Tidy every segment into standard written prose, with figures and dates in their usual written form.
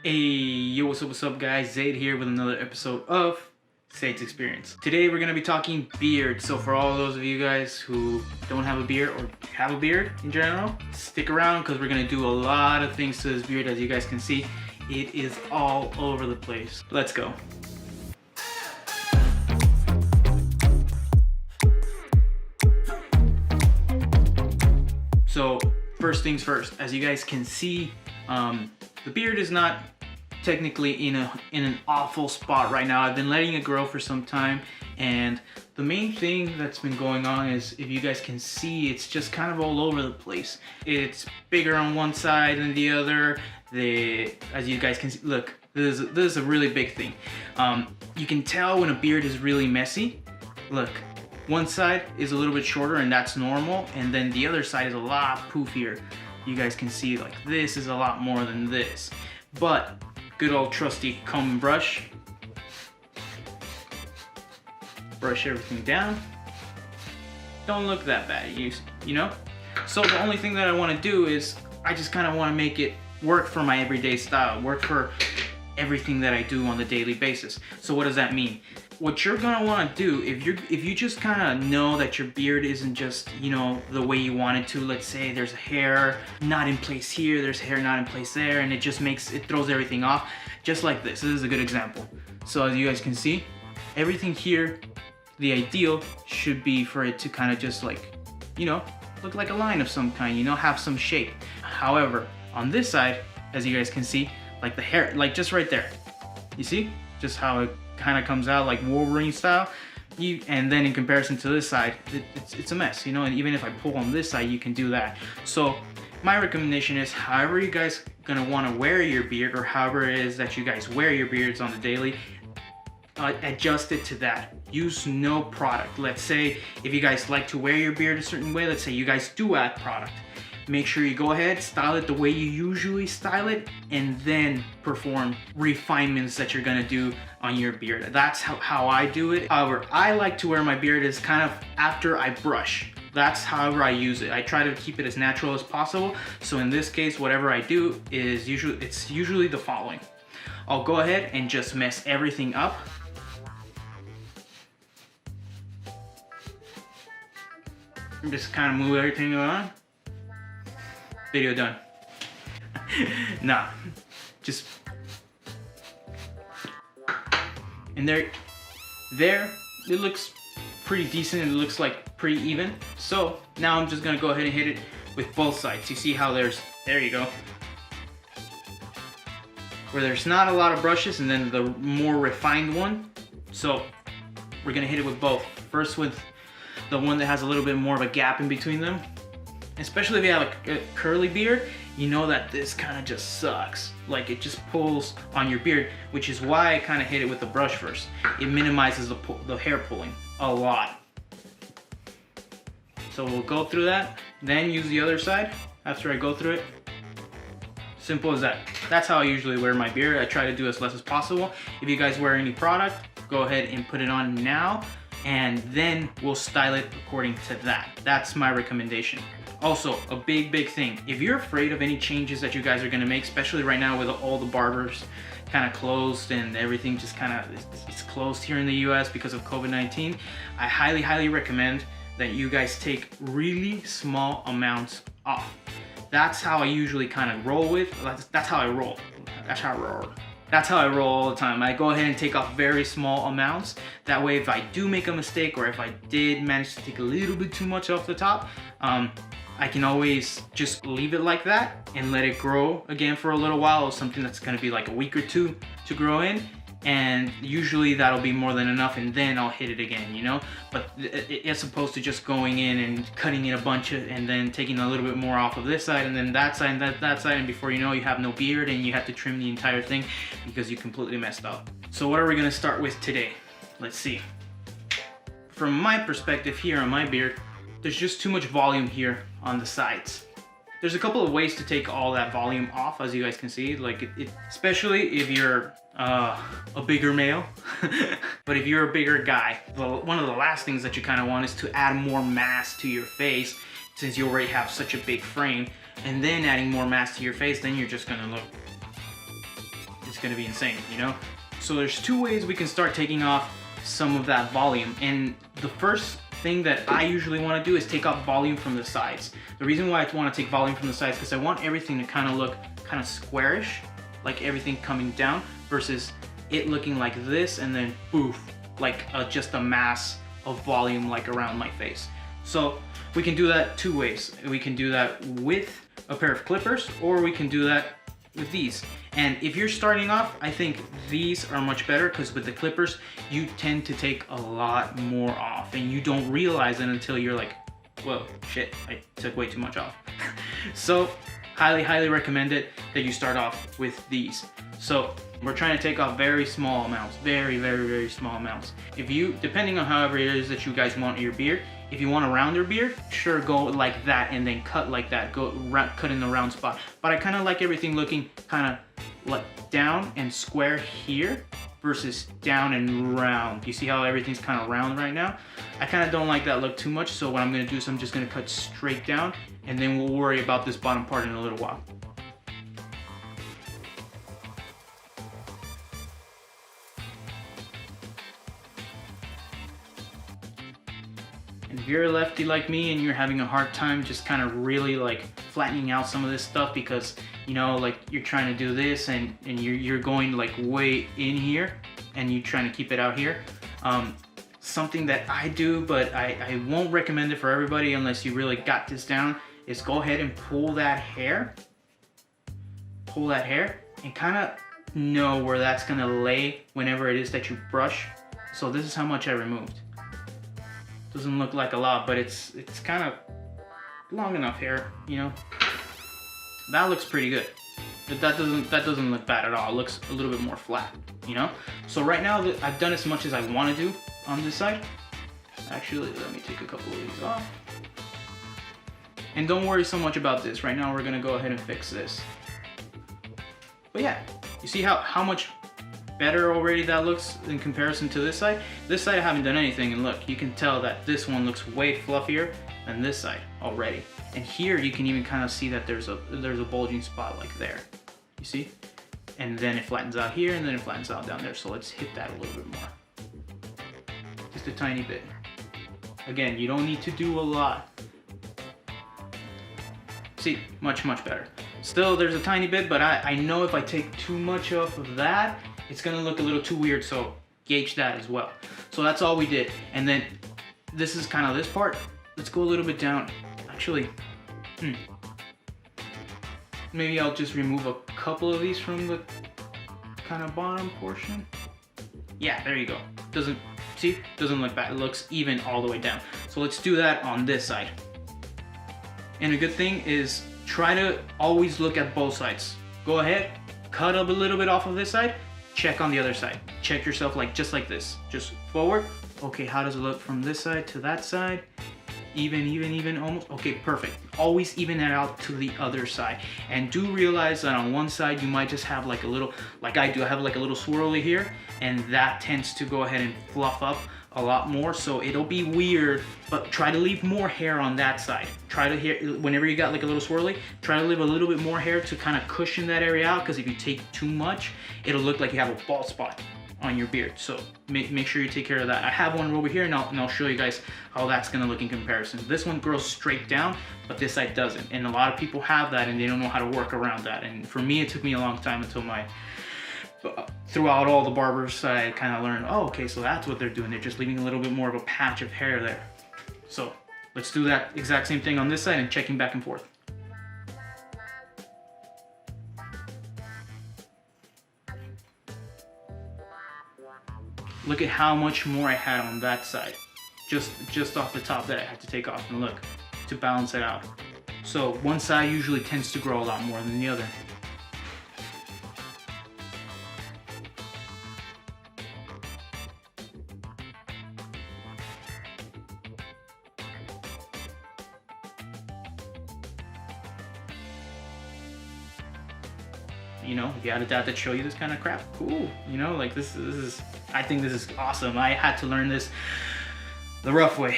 Hey, yo, what's up, guys? Zaid here with another episode of Zaid's Experience. Today we're gonna be talking beard. So for all those of you guys who don't have a beard or have a beard in general, stick around because we're gonna do a lot of things to this beard. As you guys can see, it is all over the place. Let's go. So first things first, as you guys can see, the beard is not technically in an awful spot right now. I've been letting it grow for some time, and the main thing that's been going on is, if you guys can see, it's just kind of all over the place. It's bigger on one side than the other. As you guys can see, look, this is a really big thing. You can tell when a beard is really messy. Look, one side is a little bit shorter and that's normal, and then the other side is a lot poofier. You guys can see, like, this is a lot more than this. But good old trusty comb and brush. Brush everything down. Don't look that bad, you know? So the only thing that I want to do is, I just kind of want to make it work for my everyday style, work for everything that I do on the daily basis. So what does that mean? What you're gonna want to do, if you just kind of know that your beard isn't just, you know, the way you want it to. Let's say there's a hair not in place here, there's hair not in place there, and it throws everything off. Just like this is a good example. So as you guys can see, everything here, the ideal should be for it to kind of just, like, you know, look like a line of some kind, you know, have some shape. However, on this side, as you guys can see, like the hair, like just right there, you see just how it kind of comes out like Wolverine style. And then in comparison to this side, it's a mess, you know. And even if I pull on this side, you can do that. So my recommendation is, however you guys gonna want to wear your beard, or however it is that you guys wear your beards on the daily, adjust it to that. Use no product. Let's say if you guys like to wear your beard a certain way, let's say you guys do add product, make sure you go ahead, style it the way you usually style it, and then perform refinements that you're gonna do on your beard. That's how I do it. However, I like to wear my beard is kind of after I brush. That's however I use it. I try to keep it as natural as possible. So in this case, whatever I do is usually the following. I'll go ahead and just mess everything up. And just kind of move everything around. Video done. Nah, just, and there it looks pretty decent. It looks like pretty even. So now I'm just gonna go ahead and hit it with both sides. You see how there you go, where there's not a lot of brushes, and then the more refined one. So we're gonna hit it with both. First with the one that has a little bit more of a gap in between them. Especially if you have a curly beard, you know that this kind of just sucks. Like, it just pulls on your beard, which is why I kind of hit it with the brush first. It minimizes the hair pulling a lot. So we'll go through that, then use the other side after I go through it. Simple as that. That's how I usually wear my beard. I try to do as less as possible. If you guys wear any product, go ahead and put it on now, and then we'll style it according to that. That's my recommendation. Also, a big thing, if you're afraid of any changes that you guys are gonna make, especially right now with all the barbers kind of closed and everything just kind of, it's closed here in the US because of COVID-19, I highly recommend that you guys take really small amounts off. That's how I usually kind of roll with, that's how I roll. That's how I roll all the time. I go ahead and take off very small amounts. That way, if I do make a mistake, or if I did manage to take a little bit too much off the top, I can always just leave it like that and let it grow again for a little while, or something that's gonna be like a week or two to grow in. And usually that'll be more than enough, and then I'll hit it again, you know? But as opposed to just going in and cutting it a bunch and then taking a little bit more off of this side and then that side and that side, and before you know, you have no beard and you have to trim the entire thing because you completely messed up. So what are we gonna start with today? Let's see. From my perspective here on my beard, there's just too much volume here on the sides. There's a couple of ways to take all that volume off, as you guys can see. Like, especially if you're a bigger male. But if you're a bigger guy, one of the last things that you kind of want is to add more mass to your face, since you already have such a big frame. And then adding more mass to your face, then you're just gonna look it's gonna be insane, you know? So there's two ways we can start taking off some of that volume. And the first thing that I usually want to do is take off volume from the sides. The reason why I want to take volume from the sides is because I want everything to kind of look kind of squarish, like everything coming down, versus it looking like this and then poof, like just a mass of volume like around my face. So we can do that two ways. We can do that with a pair of clippers, or we can do that with these. And if you're starting off, I think these are much better, because with the clippers you tend to take a lot more off and you don't realize it until you're like, whoa, shit, I took way too much off. So highly recommend it that you start off with these. So we're trying to take off very small amounts, very small amounts. If you, depending on however it is that you guys want your beard, if you want a rounder beard, sure, go like that and then cut like that, cut in the round spot. But I kind of like everything looking kind of like down and square here versus down and round. You see how everything's kind of round right now? I kind of don't like that look too much, so what I'm gonna do is I'm just gonna cut straight down, and then we'll worry about this bottom part in a little while. And if you're a lefty like me and you're having a hard time just kind of really like flattening out some of this stuff, because you know, like you're trying to do this and you're going like way in here and you're trying to keep it out here. Something that I do, but I won't recommend it for everybody unless you really got this down, is go ahead and pull that hair and kind of know where that's gonna lay whenever it is that you brush. So this is how much I removed. Doesn't look like a lot, but it's kind of long enough hair, you know. That looks pretty good. That doesn't look bad at all. It looks a little bit more flat, you know. So right now I've done as much as I want to do on this side. Actually, let me take a couple of these off. And don't worry so much about this. Right now we're gonna go ahead and fix this. But yeah, you see how much better already that looks in comparison to this side? This side I haven't done anything, and look, you can tell that this one looks way fluffier than this side already. And here you can even kind of see that there's a bulging spot like there. You see? And then it flattens out here, and then it flattens out down there. So let's hit that a little bit more. Just a tiny bit. Again, you don't need to do a lot. See, much better. Still, there's a tiny bit, but I know if I take too much off of that, it's gonna look a little too weird, so gauge that as well. So that's all we did. And then this is kind of this part. Let's go a little bit down. Actually, maybe I'll just remove a couple of these from the kind of bottom portion. Yeah, there you go. Doesn't look bad. It looks even all the way down. So let's do that on this side. And a good thing is try to always look at both sides. Go ahead, cut up a little bit off of this side, check on the other side. Check yourself like just like this. Just forward. Okay, how does it look from this side to that side? Even, almost. Okay, perfect. Always even it out to the other side. And do realize that on one side you might just have like a little, like I do, I have like a little swirly here, and that tends to go ahead and fluff up a lot more, so it'll be weird, but try to leave more hair on that side. Try to whenever you got like a little swirly, try to leave a little bit more hair to kind of cushion that area out, because if you take too much, it'll look like you have a bald spot on your beard. So make sure you take care of that. I have one over here, and I'll show you guys how that's gonna look in comparison. This one grows straight down, but this side doesn't, and a lot of people have that and they don't know how to work around that. And for me, it took me a long time until throughout all the barbers I kind of learned, oh, okay, so that's what they're doing. They're just leaving a little bit more of a patch of hair there. So let's do that exact same thing on this side and checking back and forth. Look at how much more I had on that side, just off the top that I had to take off, and look, to balance it out. So one side usually tends to grow a lot more than the other. You know, if you had a dad that show you this kind of crap, cool. You know, like this is, I think this is awesome. I had to learn this the rough way,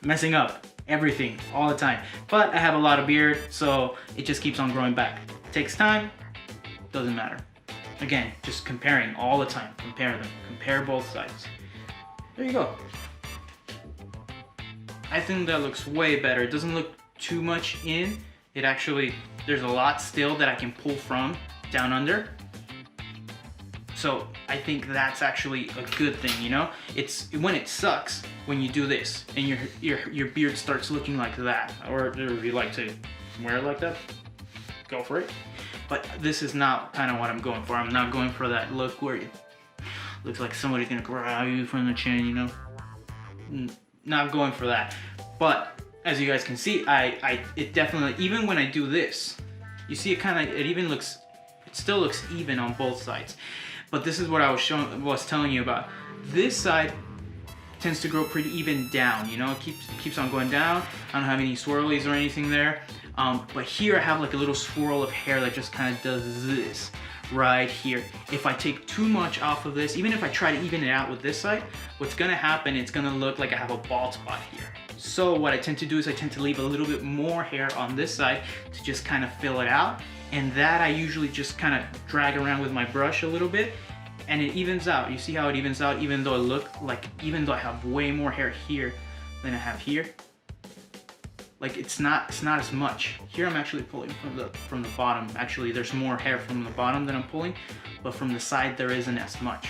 messing up everything all the time. But I have a lot of beard, so it just keeps on growing back. It takes time, doesn't matter. Again, just comparing all the time. Compare them. Compare both sides. There you go. I think that looks way better. It doesn't look too much in. It actually, there's a lot still that I can pull from down under. So I think that's actually a good thing, you know? It's when it sucks when you do this and your beard starts looking like that, or if you like to wear it like that, go for it. But this is not kind of what I'm going for. I'm not going for that look where it looks like somebody's gonna grab you from the chin, you know? Not going for that. But as you guys can see, it definitely, even when I do this, you see it still looks even on both sides. But this is what I was telling you about. This side tends to grow pretty even down, you know? It keeps on going down. I don't have any swirlies or anything there. But here I have like a little swirl of hair that just kind of does this right here. If I take too much off of this, even if I try to even it out with this side, what's gonna happen, it's gonna look like I have a bald spot here. So what I tend to do is I tend to leave a little bit more hair on this side to just kind of fill it out. And that I usually just kind of drag around with my brush a little bit, and it evens out. You see how it evens out, even though I have way more hair here than I have here. Like it's not as much. Here I'm actually pulling from the bottom. Actually, there's more hair from the bottom than I'm pulling, but from the side there isn't as much.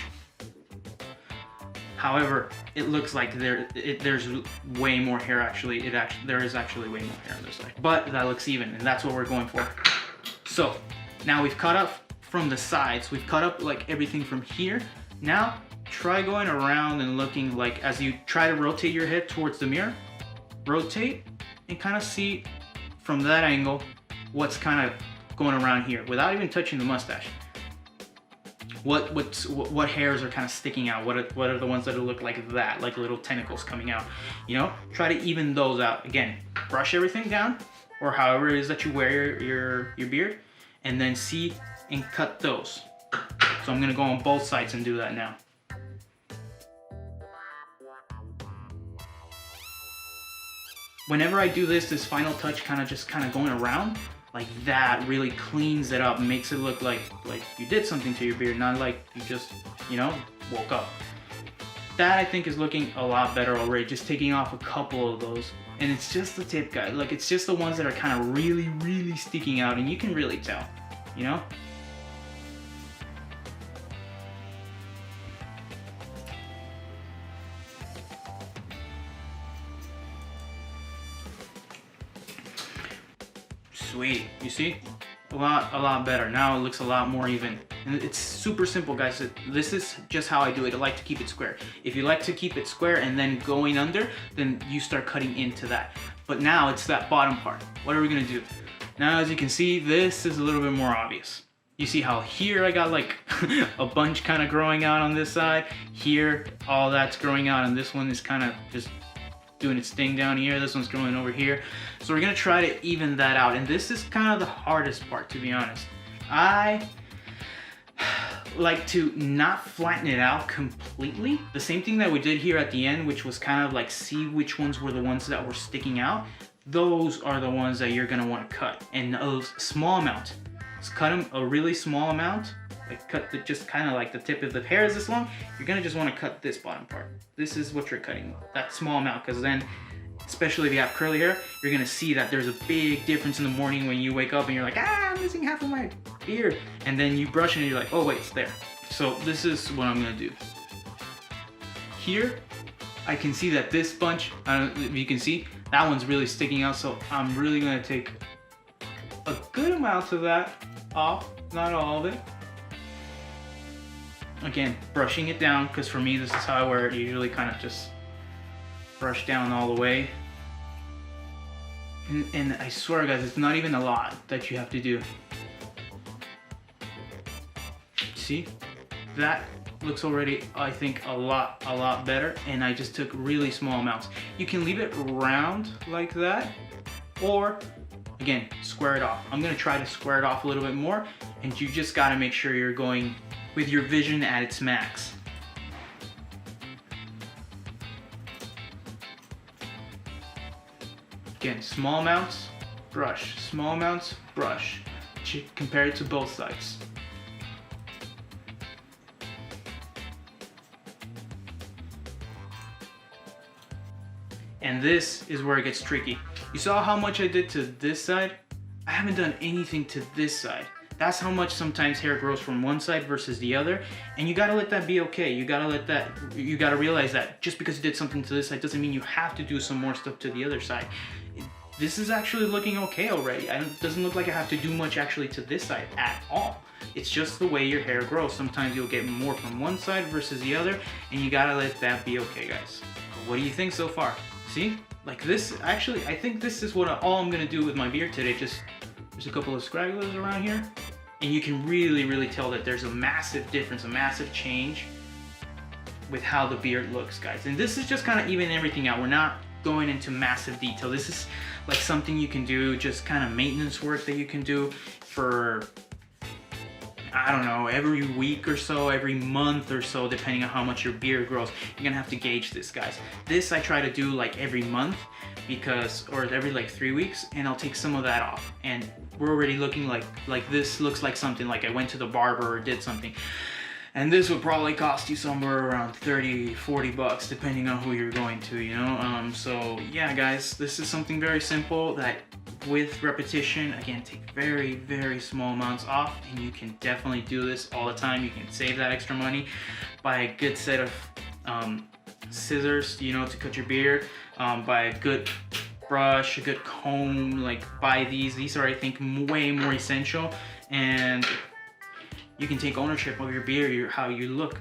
However, it looks like there's way more hair actually. There is actually way more hair on this side. But that looks even, and that's what we're going for. So now we've cut up from the sides. We've cut up like everything from here. Now try going around and looking like, as you try to rotate your head towards the mirror, rotate and kind of see from that angle what's kind of going around here without even touching the mustache. What hairs are kind of sticking out? What are the ones that look like that, like little tentacles coming out? You know, try to even those out. Again, brush everything down, or however it is that you wear your beard, and then see and cut those. So I'm gonna go on both sides and do that now. Whenever I do this final touch, kind of going around, like that really cleans it up, makes it look like you did something to your beard, not like you just, you know, woke up. That I think is looking a lot better already, just taking off a couple of those. And it's just the tip, guys. Like, it's just the ones that are kind of really sticking out, and you can really tell, you know? Sweet, you see? A lot better. Now it looks a lot more even. And it's super simple, guys. This is just how I do it. I like to keep it square. If you like to keep it square and then going under, then you start cutting into that. But now it's that bottom part. What are we gonna do? Now, as you can see, this is a little bit more obvious. You see how here I got like a bunch kind of growing out on this side. Here, all that's growing out, and this one is kind of just doing its thing down here. This one's growing over here. So we're gonna try to even that out. And this is kind of the hardest part, to be honest. I like to not flatten it out completely. The same thing that we did here at the end, which was kind of like see which ones were the ones that were sticking out. Those are the ones that you're gonna wanna cut. And a small amount. Just cut them a really small amount. Like cut just kind of like the tip. If the hair is this long, you're gonna just wanna cut this bottom part. This is what you're cutting, that small amount, because then, especially if you have curly hair, you're gonna see that there's a big difference in the morning when you wake up and you're like, I'm missing half of my beard. And then you brush it and you're like, oh wait, it's there. So this is what I'm gonna do. Here, I can see that this bunch, I don't know if you can see, that one's really sticking out. So I'm really gonna take a good amount of that off, not all of it. Again, brushing it down, because for me, this is how I wear it. Usually kind of just brush down all the way. And I swear, guys, it's not even a lot that you have to do. See? That looks already, I think, a lot better. And I just took really small amounts. You can leave it round like that, or again, square it off. I'm gonna try to square it off a little bit more, and you just gotta make sure you're going with your vision at its max. Again, small amounts, brush. Small amounts, brush. Compare it to both sides. And this is where it gets tricky. You saw how much I did to this side? I haven't done anything to this side. That's how much sometimes hair grows from one side versus the other. And you gotta let that be okay. You gotta realize that just because you did something to this side doesn't mean you have to do some more stuff to the other side. This is actually looking okay already. It doesn't look like I have to do much actually to this side at all. It's just the way your hair grows. Sometimes you'll get more from one side versus the other, and you gotta let that be okay, guys. What do you think so far? See? Like this, actually, I think this is all I'm gonna do with my beard today. Just, there's a couple of scragglers around here, and you can really tell that there's a massive difference, a massive change with how the beard looks, guys. And this is just kind of evening everything out. We're not going into massive detail. This is like something you can do, just kind of maintenance work that you can do for, I don't know, every week or so, every month or so, depending on how much your beard grows. You're gonna have to gauge this, guys. This I try to do like every month or every like 3 weeks, and I'll take some of that off. And we're already looking like this looks like something like I went to the barber or did something. And this would probably cost you somewhere around 30, 40 bucks, depending on who you're going to, you know? So yeah, guys, this is something very simple that with repetition, again, take very small amounts off, and you can definitely do this all the time. You can save that extra money, buy a good set of scissors, you know, to cut your beard, buy a good brush, a good comb, like buy these. These are, I think, way more essential, and you can take ownership of your beard, how you look.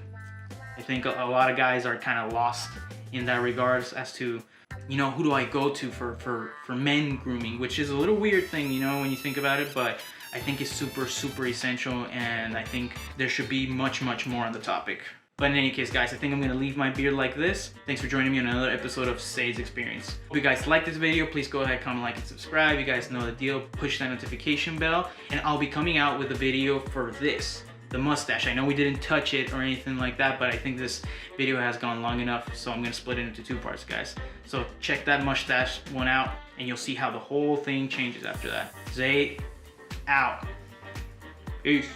I think a lot of guys are kind of lost in that regards as to, you know, who do I go to for men grooming, which is a little weird thing, you know, when you think about it, but I think it's super essential, and I think there should be much more on the topic. But in any case, guys, I think I'm gonna leave my beard like this. Thanks for joining me on another episode of Sai's Experience. Hope you guys like this video. Please go ahead, comment, like, and subscribe. You guys know the deal. Push that notification bell, and I'll be coming out with a video for this, the mustache. I know we didn't touch it or anything like that, but I think this video has gone long enough, so I'm gonna split it into 2 parts, guys. So check that mustache one out, and you'll see how the whole thing changes after that. Zay out. Peace.